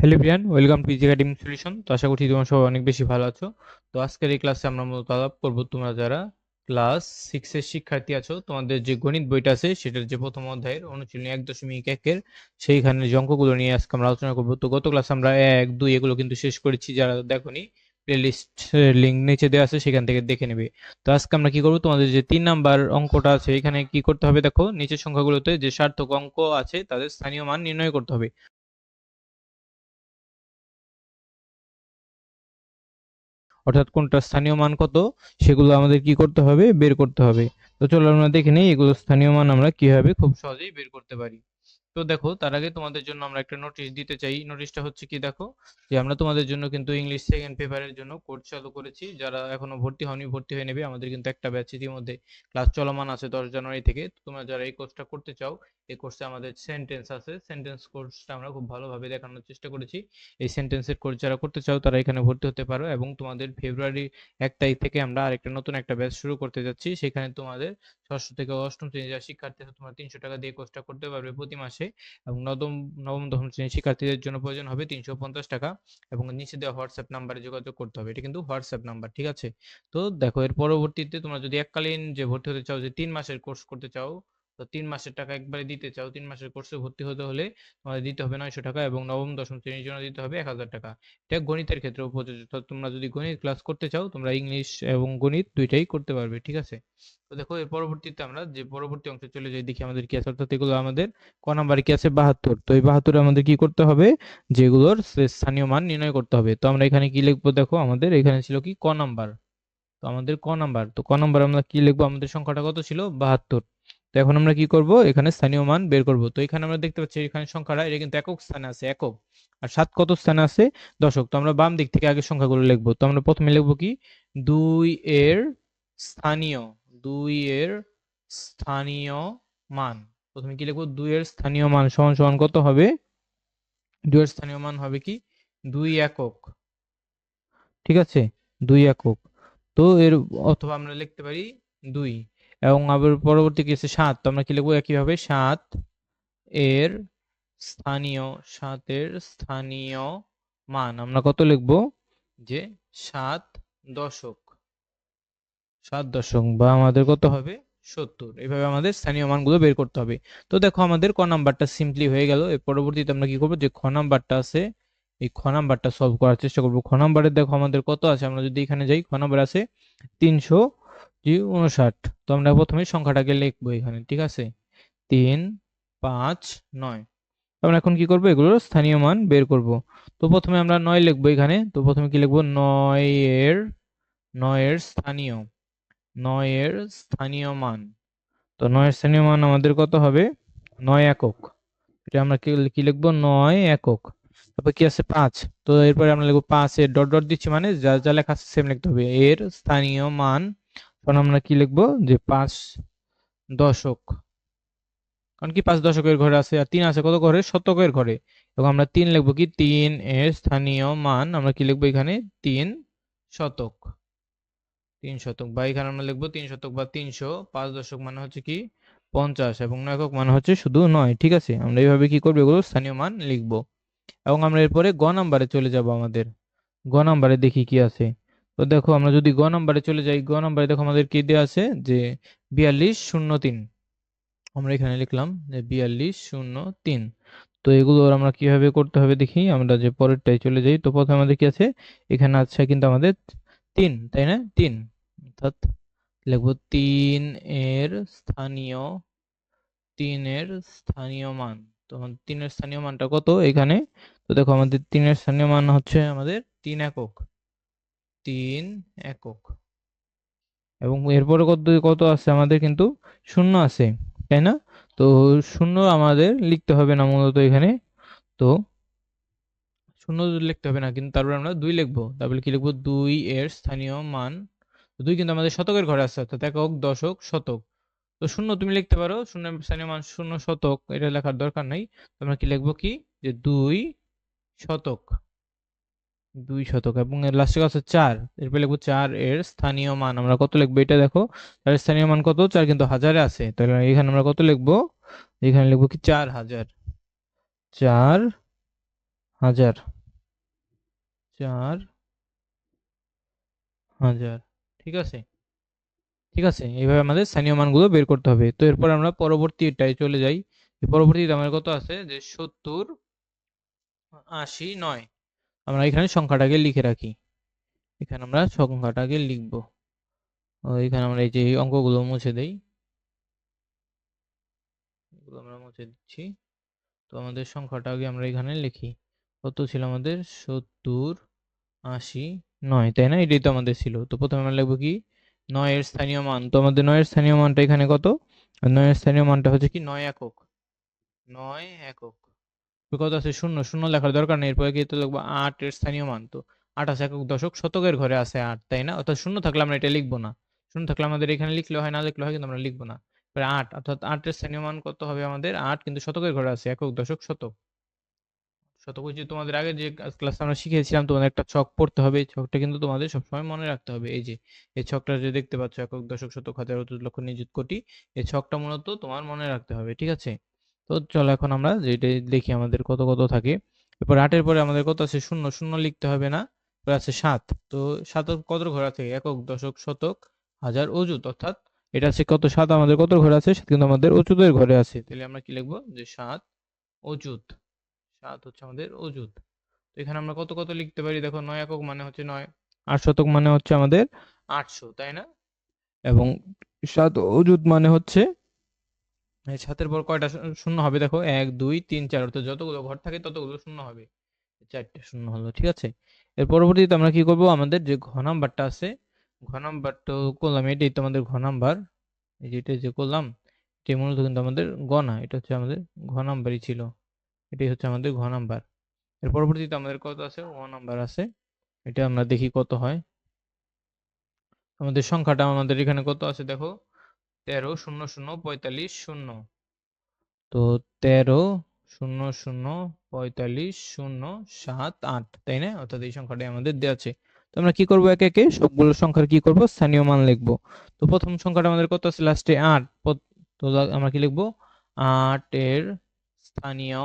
Hello everyone, welcome to easy academic solution. তো আশা করছি তোমরা সবাই অনেক বেশি ভালো আছো। তো আজকের এই ক্লাসে আমরা মূলত আলাপ করবো তোমরা যারা ক্লাস 6 এর শিক্ষার্থী আছো, তোমাদের যে গণিত বইটা আছে সেটার যে প্রথম অধ্যায়ের অনুশীলনী 1.1 সেইখানে যে অঙ্কগুলো নিয়ে আজকে আমরা আলোচনা করবো। তো গত ক্লাসে আমরা 1, 2 এগুলো কিন্তু শেষ করেছি। যারা দেখোনি, প্লেলিস্ট লিঙ্ক নিচে দেওয়া আছে, সেখান থেকে দেখে নেবে। তো আজকে আমরা কি করবো, তোমাদের যে 3 নাম্বার অঙ্কটা আছে এখানে কি করতে হবে, দেখো নিচের সংখ্যাগুলোতে যে সার্থক অঙ্ক আছে তাদের স্থানীয় মান নির্ণয় করতে হবে। অর্থাৎ কোনটার স্থানীয় মান কত সেগুলো আমাদের কি করতে হবে, বের করতে হবে। তো চলো আমরা দেখে নিই এগুলো স্থানীয় মান আমরা কিভাবে খুব সহজেই বের করতে পারি। তো দেখো, তার আগে তোমাদের জন্য আমরা একটা নোটিশ দিতে চাই। নোটিশটা হচ্ছে কি, দেখো যে আমরা তোমাদের জন্য কিন্তু ইংলিশ সেকেন্ড পেপারের জন্য কোর্স চালু করেছি। যারা এখনো ভর্তি হয়নি, ভর্তি হয়ে নেবে। আমাদের কিন্তু একটা ব্যাচ ইতিমধ্যে ক্লাস চলমান আছে 10 জানুয়ারি থেকে। তো তোমরা যারা এই কোর্সটা করতে চাও, এই কোর্সে আমাদের সেন্টেন্স আছে, সেন্টেন্স কোর্সটা আমরা খুব ভালোভাবে দেখানোর চেষ্টা করেছি। এই সেন্টেন্সের কোর্স যারা করতে চাও তারা এখানে ভর্তি হতে পারো। এবং তোমাদের ফেব্রুয়ারি 1 তারিখ থেকে আমরা আরেকটা নতুন একটা ব্যাচ শুরু করতে যাচ্ছি। সেখানে তোমাদের ষষ্ঠ থেকে অষ্টম শ্রেণীর যারা শিক্ষার্থী আছে, তোমরা 300 টাকা দিয়ে কোর্সটা করতে পারবে প্রতি মাসে। এবং নবম দশম শ্রেণীর শিক্ষার্থীদের জন্য প্রয়োজন হবে 350 টাকা। এবং নিচে দেওয়া হোয়াটসঅ্যাপ নাম্বারে যোগাযোগ করতে হবে। এটা কিন্তু হোয়াটসঅ্যাপ নাম্বার, ঠিক আছে? তো দেখো, এর পরবর্তীতে তোমরা যদি এককালীন যে ভর্তি হতে চাও, যে 3 মাসের কোর্স করতে চাও, তো 3 মাসের টাকা একবারে দিতে চাও, 3 মাসের কোর্সে ভর্তি হতে হলে তোমাদের দিতে হবে 900 টাকা, এবং নবম দশম শ্রেণীর জন্য দিতে হবে 1000 টাকা। এটা গণিতের ক্ষেত্রে প্রযোজ্য। তো তোমরা যদি গণিত ক্লাস করতে চাও, তোমরা ইংলিশ এবং গণিত দুইটাই করতে পারবে, ঠিক আছে? তো দেখো, এর পরবর্তীতে আমরা যে পরবর্তী অংশে চলে যাই, দেখি আমাদের কি আছে। অর্থাৎ এগুলো আমাদের ক নাম্বারে কি আছে, 72। তো এই 72 আমাদের কি করতে হবে, যেগুলোর স্থানীয় মান নির্ণয় করতে হবে। তো আমরা এখানে কি লিখবো, দেখো আমাদের এখানে ছিল কি ক নাম্বার। তো আমাদের ক নাম্বার, তো ক নাম্বার আমরা কি লিখবো, আমাদের সংখ্যাটা কত ছিল, 72। তো এখন আমরা কি করব, এখানে স্থানীয় মান বের করব। তো এখানে আমরা দেখতে পাচ্ছি এখানে সংখ্যাটা এটা কিন্তু একক স্থানে আছে, একক। আর 7 কত স্থানে আছে, দশক। তো আমরা বাম দিক থেকে আগে সংখ্যাগুলো লিখবো। তো আমরা প্রথমে লিখবো কি, 2 এর স্থানীয়, 2 এর স্থানীয় মান। প্রথমে কি লিখবো, 2 এর স্থানীয় মান সমান সমান কত হবে, 2 এর স্থানীয় মান হবে কি, 2 একক, ঠিক আছে? 2 একক। তো এর অথবা আমরা লিখতে পারি 2। এবং আবার পরবর্তী কি আছে, 7। তো আমরা কি লিখবো একইভাবে, 7 এর স্থানীয়, 7 এর স্থানীয় মান আমরা কত লিখবো, যে 7 দশক, 7 দশক, বা আমাদের কত হবে, 70। এইভাবে আমাদের স্থানীয় মানগুলো বের করতে হবে। তো দেখো আমাদের ক নাম্বারটা সিম্পলি হয়ে গেল। এর পরবর্তীতে আমরা কি করবো, যে খ নাম্বারটা আছে, এই খ নাম্বারটা সলভ করার চেষ্টা করবো। খ নাম্বারে দেখো আমাদের কত আছে, আমরা যদি এখানে যাই, খ নাম্বার আছে 359। তো আমরা প্রথমে সংখ্যাটাকে লিখবো এখানে, ঠিক আছে? 3, 5, 9। আমরা এখন কি করবো, এগুলোর স্থানীয় মান বের করব। তো প্রথমে আমরা 9 লিখবো এখানে। তো প্রথমে কি লিখবো, 9 এর, 9 এর স্থানীয়, 9 এর স্থানীয় মান। তো 9 এর স্থানীয় মান আমাদের কত হবে, 9 একক। এটা আমরা কি কি লিখবো, 9 একক। তারপর কি আছে, 5। তো এরপরে আমরা লিখবো 5 এর ডট ডট দিচ্ছি, মানে যা যা লেখা আছে সেম লিখতে হবে, এর স্থানীয় মান। তখন আমরা কি লিখবো, যে 5 দশক। কারণ কি 5 দশকের ঘরে আছে, আর 3 আছে কত ঘরে, শতকের ঘরে। এবং আমরা 3 লিখবো কি, 3 এর স্থানীয় মান আমরা কি লিখবো এখানে, 3 শতক। 3 শতক, বা এখানে আমরা লিখবো 3 শতক বা 300। 5 দশক মানে হচ্ছে কি 50, এবং 9 একক মানে হচ্ছে শুধু 9, ঠিক আছে? আমরা এইভাবে কি করবো, এগুলো স্থানীয় মান লিখবো। এবং আমরা এরপরে গ নাম্বারে চলে যাব। আমাদের গ নাম্বারে দেখি কি আছে। তো দেখো আমরা যদি গ নাম্বারে চলে যাই, গ নাম্বারে দেখো আমাদের কি দেওয়া আছে, যে 4203। আমরা এখানে লিখলাম যে 4203। তো এগুলো আমরা কিভাবে করতে হবে দেখি, আমরা যে পরেরটাই চলে যাই। তো প্রথমে আমাদের কি আছে, এখানে আছে কিন্তু আমাদের 3, তাই না? 3, অর্থাৎ লিখবো 3 এর স্থানীয়, 3 এর স্থানীয় মান। তো 3 এর স্থানীয় মানটা কত এখানে। তো দেখো আমাদের 3 এর স্থানীয় মান হচ্ছে আমাদের 3 একক, 3 একক। এবং এরপরে কত কত আছে আমাদের, কিন্তু শূন্য আছে, তাই না? তো শূন্য আমাদের লিখতে হবে না মূলত এখানে। তো শূন্য লিখতে হবে না, কিন্তু তারপরে আমরা 2 লিখবো। তারপরে কি লিখবো, 2 এর স্থানীয় মান। 2 কিন্তু আমাদের শতকের ঘরে আছে, অর্থাৎ একক, দশক, শতক। তো শূন্য তুমি লিখতে পারো, শূন্য স্থানীয় মান, শূন্য শতক এটা লেখার দরকার নাই। তোমরা কি লিখবো কি, যে 2 শতক, 2 শতক। এবং এর লাস্টে আছে 4। এরপর লিখবো 4 এর স্থানীয় মান আমরা কত লিখবো, এটা দেখো 4 এর স্থানীয় মান কত, 4 কিন্তু হাজারে আছে। তাহলে এখানে আমরা কত লিখবো, এখানে লিখবো কি 4000, 4000। 4000। ঠিক আছে, ঠিক আছে, এইভাবে আমাদের স্থানীয় মানগুলো বের করতে হবে। তো এরপর আমরা পরবর্তীটায় চলে যাই। পরবর্তীতে আমার কত আছে যে 70, 80, 9। আমরা এখানে সংখ্যাটাকে লিখে রাখি। এখানে আমরা সংখ্যাটাকে লিখব। এখানে আমরা এই যে এই অঙ্কগুলো মুছে দেই, এগুলো আমরা মুছে দিচ্ছি। তো আমাদের সংখ্যাটা আগে আমরা এখানে লিখি। কত ছিল আমাদের? 70, 80, 9, তাই না? এটাই তো আমাদের ছিল। তো প্রথমে আমরা লিখবো কি 9 এর স্থানীয় মান। তো আমাদের 9 এর স্থানীয় মানটা এখানে কত? 9 এর স্থানীয় মানটা হচ্ছে কি 9 একক। 9 একক। তো কত আছে? 0, 0 লেখার দরকার নেই। এরপরে কি তো লিখবো 8 এর স্থানীয় মান। তো 8 আছে একক, দশক, শতকের ঘরে আছে 8, তাই না? অর্থাৎ 0 থাকলে আমরা এটা লিখবো না। 0 থাকলে আমাদের এখানে লিখলে হয়, না লিখলে হয়, কিন্তু আমরা লিখবো না। এবারে 8, অর্থাৎ 8 এর স্থানীয় মান কত হবে আমাদের? 8 কিন্তু শতকের ঘরে আছে, একক, দশক, শতক। শতক যে তোমাদের আগে যে ক্লাস আমরা শিখেছিলাম, তোমাদের একটা ছক পড়তে হবে। এই ছকটা কিন্তু তোমাদের সবসময় মনে রাখতে হবে। এই যে এই ছকটা যে দেখতে পাচ্ছ, একক, দশক, শতক, হাজার, অযুত, লক্ষ, নিযুত, কোটি, এই ছকটা মূলত তোমার মনে রাখতে হবে। ঠিক আছে? তো চলো এখন আমরা যেটা দেখি আমাদের কত কত থাকে। এরপর 8-এর পরে আমাদের কত আছে? 0, 0 লিখতে হবে না। এরপর আছে 7। তো 7 কত ঘর আছে? একক, দশক, শতক, হাজার, অযুত। অর্থাৎ এটা আছে কত? 7 আমাদের কত ঘরে আছে? 7 কিন্তু আমাদের অযুতের ঘরে আছে। তাহলে আমরা কি লিখবো? যে 7 অযুত। 7 হচ্ছে আমাদের অযুত। তো এখানে আমরা কত কত লিখতে পারি? দেখো 9 একক মানে হচ্ছে 9, 8 শতক মানে হচ্ছে আমাদের 800, তাই না? এবং 7 অযুত মানে হচ্ছে, এই 7-এর পর কয়টা শূন্য হবে? দেখো 1, 2, 3, 4, অর্থাৎ যতগুলো ঘর থাকে ততগুলো শূন্য হবে। 4টে শূন্য হলো। ঠিক আছে? এর পরবর্তীতে আমরা কি করব? আমাদের যে ঘ নাম্বারটা আছে, ঘ নাম্বারটা করলাম, এটাই তো আমাদের ঘ নাম্বার। এই যে এটা যে করলাম, এটাই মূলত কিন্তু আমাদের গ না, এটা হচ্ছে আমাদের ঘ নাম্বারই ছিল। এটাই হচ্ছে আমাদের ঘ নাম্বার। এর পরবর্তীতে আমাদের কত আছে? ও নাম্বার আছে। এটা আমরা দেখি কত হয়। আমাদের সংখ্যাটা আমাদের এখানে কত আছে দেখো? 13, 0, 0, 45, 0। তো 13, 0, 0, 45, 0, 7, 8, তাই না? অর্থাৎ এই সংখ্যাটাই আমাদের দেওয়া আছে। তো আমরা কি করব? একে একে সবগুলো সংখ্যার কি করব? স্থানীয় মান লিখব। তো প্রথম সংখ্যাটা আমাদের কত আছে? লাস্টে 8। তো আমরা কি লিখব? 8 এর স্থানীয়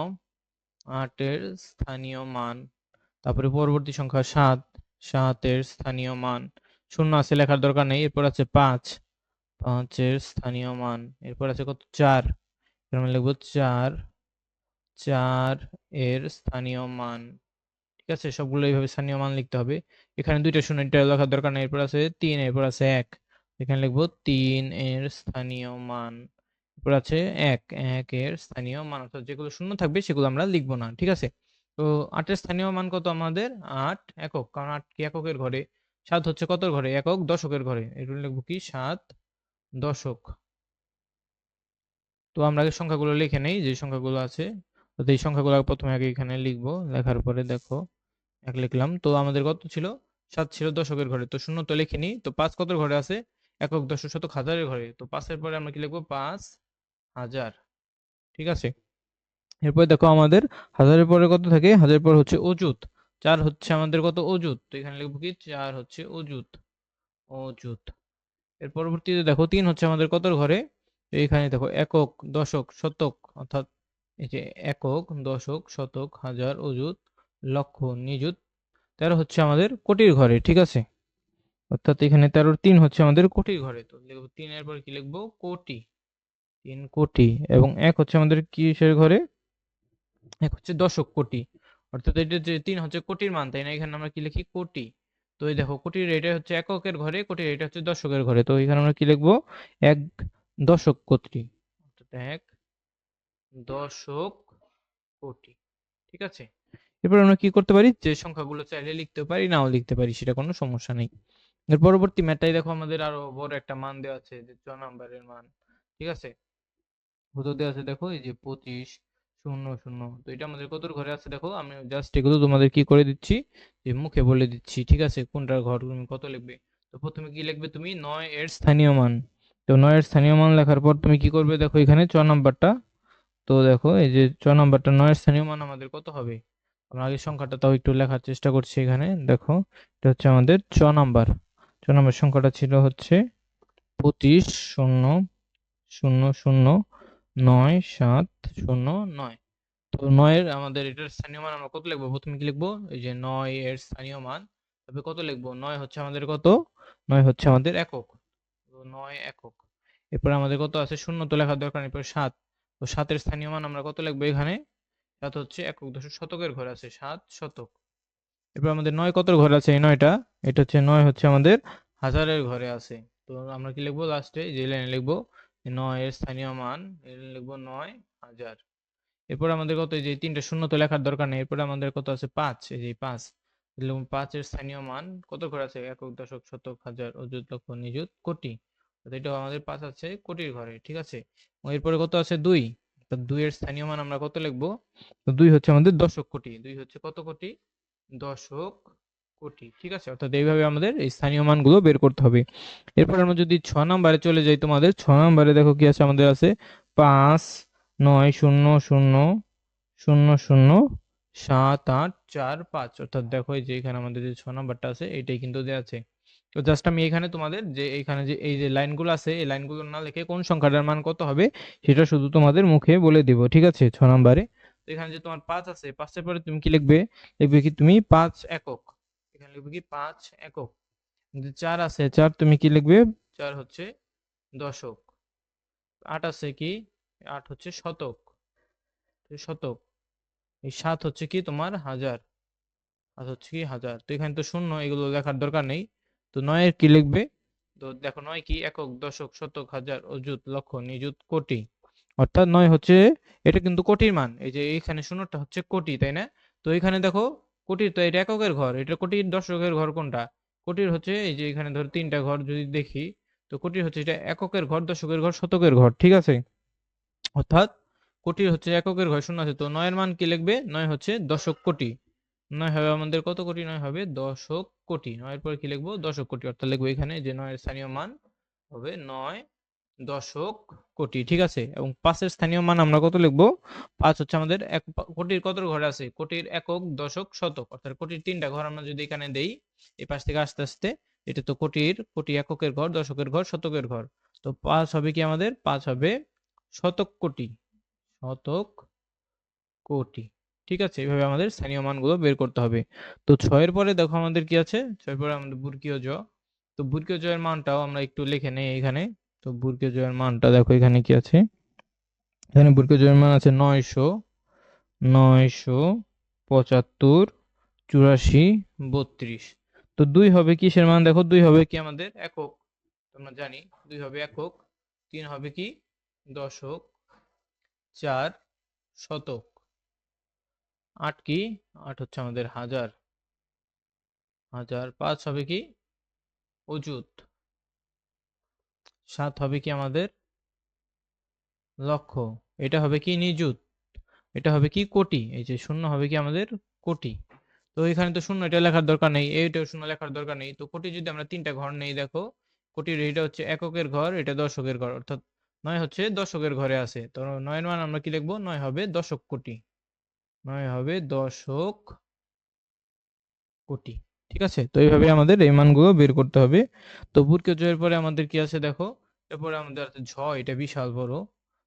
8 এর স্থানীয় মান। তারপরে পরবর্তী সংখ্যা 7, 7 এর স্থানীয় মান। 0 আছে, লেখার দরকার নেই। এরপর আছে 5, 5 এর স্থানীয় মান। এরপর আছে কত? 4। আমরা লিখবো 4, 4 এর স্থানীয় মান। ঠিক আছে? সবগুলো এইভাবে স্থানীয় মান লিখতে হবে। এখানে দুইটা শূন্য, এটা লেখার দরকার নেই। এরপর আছে 3, এরপর আছে 1। এখানে লিখবো 3 এর স্থানীয় মান। এরপর আছে 1, 1 এর স্থানীয় মান। অর্থাৎ যেগুলো শূন্য থাকবে সেগুলো আমরা লিখবো না। ঠিক আছে? তো 8 এর স্থানীয় মান কত আমাদের? 8 একক, কারণ 8 কি এককের ঘরে। 7 হচ্ছে কতর ঘরে? একক, দশকের ঘরে। এগুলো লিখবো কি 7 দশক। তো আমরা আগে সংখ্যাগুলো লিখে নেই, যে সংখ্যাগুলো আছে। তো এই সংখ্যাগুলো প্রথমে আগে এখানে লিখবো। লেখার পরে দেখো 1 লিখলাম। তো আমাদের কত ছিল? 7 ছিল দশকের ঘরে। তো 0 তো লিখিনি। তো 5 কতর ঘরে আছে? একক, দশক, শতক, হাজারের ঘরে। তো 5 এর পরে আমরা কি লিখবো? 5000। ঠিক আছে? এরপরে দেখো আমাদের হাজারের পরে কত থাকে? হাজারের পর হচ্ছে অযুত। 4 হচ্ছে আমাদের কত? অযুত। তো এখানে লিখবো কি 4 হচ্ছে অযুত। অযুত। এর পরবর্তীতে দেখো 3 হচ্ছে আমাদের কতর ঘরে? তো এখানে দেখো একক, দশক, শতক, অর্থাৎ এই যে একক, দশক, শতক, হাজার, অযুত, লক্ষ, নিযুত। 13 হচ্ছে আমাদের কোটির ঘরে। ঠিক আছে? অর্থাৎ এখানে 13, 3 হচ্ছে আমাদের কোটির ঘরে। তো লিখবো 3 এর পর কি লিখবো? কোটি। 3 কোটি। এবং 1 হচ্ছে আমাদের কিসের ঘরে? 1 হচ্ছে দশক, কোটি। অর্থাৎ এটা যে 3 হচ্ছে কোটির মান, তাই না? এখানে আমরা কি লিখি? কোটি। তো এই দেখো কোটির এটা হচ্ছে এককের ঘরে, কোটির এটা হচ্ছে দশকের ঘরে। তো এখানে আমরা কি লিখবো? 1 দশক কোটি। অর্থাৎ 1 দশক কোটি। ঠিক আছে? এরপর আমরা কি করতে পারি? যে সংখ্যাগুলো চাইলে লিখতে পারি, নাও লিখতে পারি, সেটা কোনো সমস্যা নেই। এর পরবর্তী ম্যাথটাই দেখো আমাদের আরো বড় একটা মান দেওয়া আছে, যে 6 নাম্বারের মান। ঠিক আছে? কত দেওয়া আছে দেখো? এই যে 25, 0, 0। তো এটা আমাদের কতর ঘরে আছে দেখো? আমি জাস্ট এগুলো তোমাদের কি করে দিচ্ছি, যে মুখে বলে দিচ্ছি। ঠিক আছে? কোনটার ঘর তুমি কত লিখবে। তো প্রথমে কি লিখবে তুমি? 9 এর স্থানীয় মান। তো 9 এর স্থানীয় মান লেখার পর তুমি কি করবে দেখো? এখানে 6 নাম্বারটা। তো দেখো এই যে 6 নাম্বারটা, 9 এর স্থানীয় মান আমাদের কত হবে? আমরা আগে সংখ্যাটা তাও একটু লেখার চেষ্টা করছি এখানে। দেখো এটা হচ্ছে আমাদের 6 নাম্বার। 6 নাম্বার সংখ্যাটা ছিল হচ্ছে 25, 0, 0, 0, 9, 7, 0, 9। তো 9 এর আমাদের এটার স্থানীয় মান আমরা কত লিখবো? প্রথমে কি লিখবো? এই যে 9 এর স্থানীয় মান, তবে কত লিখবো? 9 হচ্ছে আমাদের কত? 9 হচ্ছে আমাদের একক। তো 9 একক। এরপর আমাদের কত আছে? শূন্য তো লেখার দরকার নেই। এরপর 7। তো 7 এর স্থানীয় মান আমরা কত লিখবো এখানে? 7 হচ্ছে একক দশক শতকের ঘরে আছে, 7 শতক। এরপর আমাদের 9 কত ঘরে আছে? এই 9টা, এটা হচ্ছে 9 হচ্ছে আমাদের হাজারের ঘরে আছে। তো আমরা কি লিখবো লাস্টে? যে লাইনে লিখবো 9 এর স্থানীয় মান, এই লাইনে লিখবো 9,000। এরপর আমাদের কত? এই যে তিনটা শূন্য তো লেখার দরকার নেই। এরপরে আমাদের কত আছে? 5। এই যে 5, 5 এর স্থানীয় মান কত ঘরে আছে? একক দশক শতক হাজার অযুত লক্ষ নিযুত কোটি। এটাও আমাদের 5 আছে কোটির ঘরে, ঠিক আছে। এরপরে কত আছে? 2। 2 এর স্থানীয় মান আমরা কত লিখবো? তো 2 হচ্ছে আমাদের দশক কোটি। 2 হচ্ছে কত কোটি? দশক কোটি, ঠিক আছে। অর্থাৎ এইভাবে আমাদের এই স্থানীয় মানগুলো বের করতে হবে। এরপর আমরা যদি 6 নম্বরে চলে যাই, তোমাদের 6 নম্বরে দেখো কি আছে? আমাদের আছে 5 9 0 0 0 0 7 8 4 5। অর্থাৎ দেখো এই যে এখানে আমাদের যে 6 নাম্বারটা আছে এটাই কিন্তু দেওয়া আছে। তো জাস্ট আমি এখানে তোমাদের যে এইখানে যে এই যে লাইনগুলো আছে এই লাইনগুলো না লিখে কোন সংখ্যাটার মান কত হবে সেটা শুধু তোমাদের মুখে বলে দিব, ঠিক আছে। 6 নম্বরে তো এখানে যে তোমার 5 আছে, 5 এর পরে তুমি কি লিখবে? লিখবে কি তুমি? 5 একক। এখানে লিখবে কি? 5 একক। যে 4 আছে, 4 তুমি কি লিখবে? 4 হচ্ছে দশক। 8 আছে কি? 8 হচ্ছে শতক, শতক। এই 7 হচ্ছে কি? তোমার হাজার। আর হচ্ছে কি? হাজার। তো এখানে তো শূন্য, এগুলো লেখার দরকার নেই। তো 9 এর কি লিখবে? তো দেখো 9 কি? একক দশক শতক হাজার অযুত লক্ষ নিযুত কোটি। অর্থাৎ 9 হচ্ছে, এটা কিন্তু কোটির মান। এই যে এখানে শূন্যটা হচ্ছে কোটি, তাই না? তো এখানে দেখো কোটির তো এটা এককের ঘর, এটা কোটির দশকের ঘর কোনটা? কোটির হচ্ছে এই যে এখানে ধর তিনটা ঘর যদি দেখি, তো কোটির হচ্ছে এটা এককের ঘর, দশকের ঘর, শতকের ঘর, ঠিক আছে। অর্থাৎ কোটির হচ্ছে এককের ঘর শূন্য আছে। তো 9 এর মান কি লিখবে? 9 হচ্ছে দশক কোটি। 9 হবে আমাদের কত কোটি? 9 হবে দশক কোটি। 9 এর পরে কি লিখবো? দশক কোটি। অর্থাৎ লিখবো এখানে যে 9 এর স্থানীয় মান হবে 9 দশক কোটি, ঠিক আছে। এবং 5 এর স্থানীয় মান আমরা কত লিখবো? 5 হচ্ছে আমাদের কোটির কত ঘরে আছে? কোটির একক দশক শতক। অর্থাৎ কোটির তিনটা ঘর আমরা যদি এখানে দেই এই পাশ থেকে আস্তে আস্তে, এটা তো কোটি এককের ঘর, দশকের ঘর, শতকের ঘর। তো 5 হবে কি আমাদের? 5 হবে শতক কোটি, শতক কোটি, ঠিক আছে। এইভাবে আমাদের স্থানীয় মানগুলো বের করতে হবে। তো 6 এর পরে দেখো আমাদের কি আছে? 6 এর পরে আমাদের বর্গীয় জ। তো বর্গীয় জ এর মানটাও আমরা একটু লিখে নেই এখানে। তো বর্গীয় জ এর মানটা দেখো এখানে কি আছে? এখানে বর্গীয় জ এর মান আছে 900 975 84 32। তো 2 হবে কিসের মান? দেখো 2 হবে কি আমাদের? একক। আমরা জানি 2 হবে একক। 3 হবে কি? দশক। 4 শতক। 8 কি? 8 হচ্ছে আমাদের হাজার। হাজার। 5 হবে কি? অযুত। 7 হবে কি আমাদের? লক্ষ। এটা হবে কি? নিযুত। এটা হবে কি? কোটি। এই যে শূন্য হবে কি আমাদের? কোটি। তো এখানে তো শূন্য, এটা লেখার দরকার নেই, এইটাও শূন্য লেখার দরকার নেই। তো কোটি যদি আমরা তিনটা ঘর নেই, দেখো কোটির এটা হচ্ছে এককের ঘর, এটা দশকের ঘর। অর্থাৎ 9 হচ্ছে দশকের ঘরে আছে। তো 9 এর মান আমরা কি লিখবো? 9 হবে দশক কোটি। 9 হবে দশক কোটি, ঠিক আছে। তো এইভাবে আমাদের এই মানগুলো বের করতে হবে। তো বুটকে জয়ের পরে আমাদের কি আছে দেখো? এরপরে আমাদের আছে ঝ, এটা বিশাল বড়।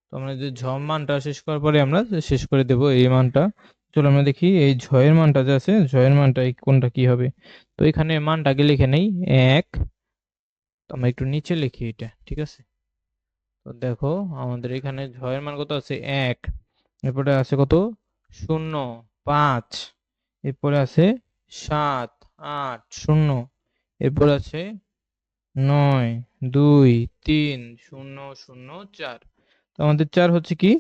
তো আমরা যে ঝ মানটা শেষ করার পরে আমরা শেষ করে দেব এই মানটা। চলো আমরা দেখি এই ঝ এর মানটা যে আছে, ঝ এর মানটা কোনটা কি হবে। তো এখানে মানটাকে লিখে নেই 1। তো আমরা একটু নিচে লিখি এটা, ঠিক আছে। তো দেখো আমাদের এখানে ঝ এর মান কত আছে? 1। এরপরে আছে কত? 0 5। এরপরে আছে 7 8 0। এরপর আছে 9 2 3 0 0 4। তো আমাদের 4 হচ্ছে কি?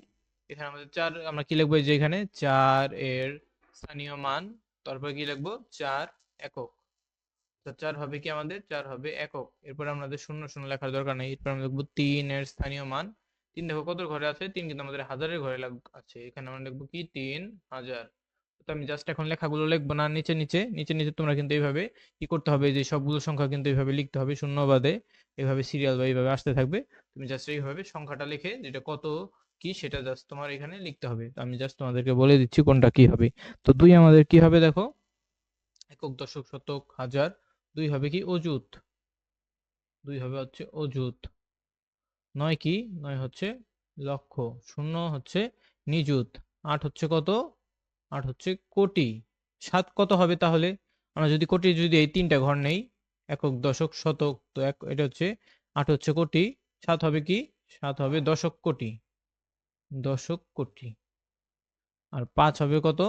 এখানে আমাদের 4 আমরা কি লিখবো? এই যে এখানে 4 এর স্থানীয় মান, তারপর কি লিখবো? 4 একক। তো 4 হবে কি আমাদের? 4 হবে একক। এরপর আমাদের 0 0 লেখার দরকার নেই। এরপর আমরা লিখবো 3 এর স্থানীয় মান। 3 দেখো কত ঘরে আছে? 3 কিন্তু আমাদের হাজারের ঘরে আছে। এখানে আমরা লিখবো কি? 3000। তো আমি জাস্ট এখন লেখাগুলো লিখবো না, নিচে নিচে নিচে নিচে তোমরা কিন্তু এইভাবে কি করতে হবে? যে সবগুলো সংখ্যা কিন্তু এইভাবে লিখতে হবে শূন্য বাদে, এইভাবে সিরিয়াল বা এইভাবে আসতে থাকবে। তুমি জাস্ট এইভাবে সংখ্যাটা লিখে যেটা কত কি সেটা জাস্ট তোমার এখানে লিখতে হবে। তো আমি জাস্ট তোমাদেরকে বলে দিচ্ছি কোনটা কি হবে। তো 2 আমাদের কি হবে দেখো? একক দশক শতক হাজার। 2 হবে কি? অযুত। 2 হবে হচ্ছে অযুত। 9 কি? 9 হচ্ছে লক্ষ। 0 হচ্ছে নিযুত। 8 হচ্ছে কত? 8 হচ্ছে কোটি। 7 কত হবে তাহলে? আমরা যদি কোটি যদি এই তিনটা ঘর নেই, একক, দশক, শতক, তো এটা হচ্ছে 8 হচ্ছে কোটি, 7 হবে কি? 7 হবে দশক কোটি, দশক কোটি। আর 5 হবে কত?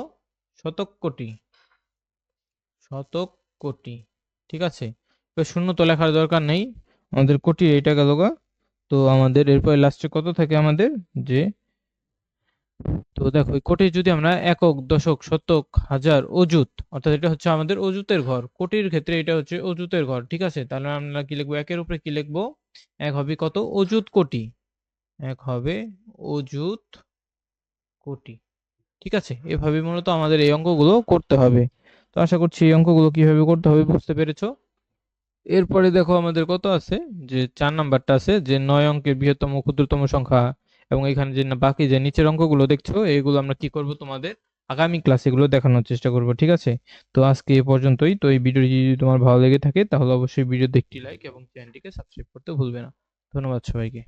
শতক কোটি, শতক কোটি। ঠিক আছে, তো শূন্য তো লেখার দরকার নেই, আমাদের কোটি এইটা গেল গা। তো আমাদের এরপরে লাস্টে কত থাকে আমাদের, যে, তো দেখো এই কোটি যদি আমরা একক, দশক, শতক, হাজার, অযুত, অর্থাৎ এটা হচ্ছে আমাদের অযুতের ঘর। কোটির ক্ষেত্রে এটা হচ্ছে অযুতের ঘর। ঠিক আছে, তাহলে আমরা কি লিখবো? একের উপরে কি লিখবো? এক হবে কত? অযুত কোটি। এক হবে অযুত কোটি। ঠিক আছে, এভাবে মূলত আমাদের এই অঙ্কগুলো করতে হবে। তো আশা করছি এই অঙ্কগুলো কিভাবে করতে হবে বুঝতে পেরেছো। এরপরে দেখো আমাদের কত আছে, যে 4 নাম্বারটা আছে, যে 9 অঙ্কের বৃহত্তম ও ক্ষুদ্রতম সংখ্যা। এবং এখানে যে বাকি যে নিচের অঙ্কগুলো দেখছো, এগুলো আমরা কি করব, তোমাদের আগামী ক্লাসে এগুলো দেখানোর চেষ্টা করব। ঠিক আছে, তো আজকে এ পর্যন্তই। তো এই ভিডিওটি যদি তোমার ভালো লেগে থাকে তাহলে অবশ্যই ভিডিওতে একটি লাইক এবং চ্যানেলটিকে সাবস্ক্রাইব করতে ভুলবে না। ধন্যবাদ সবাইকে।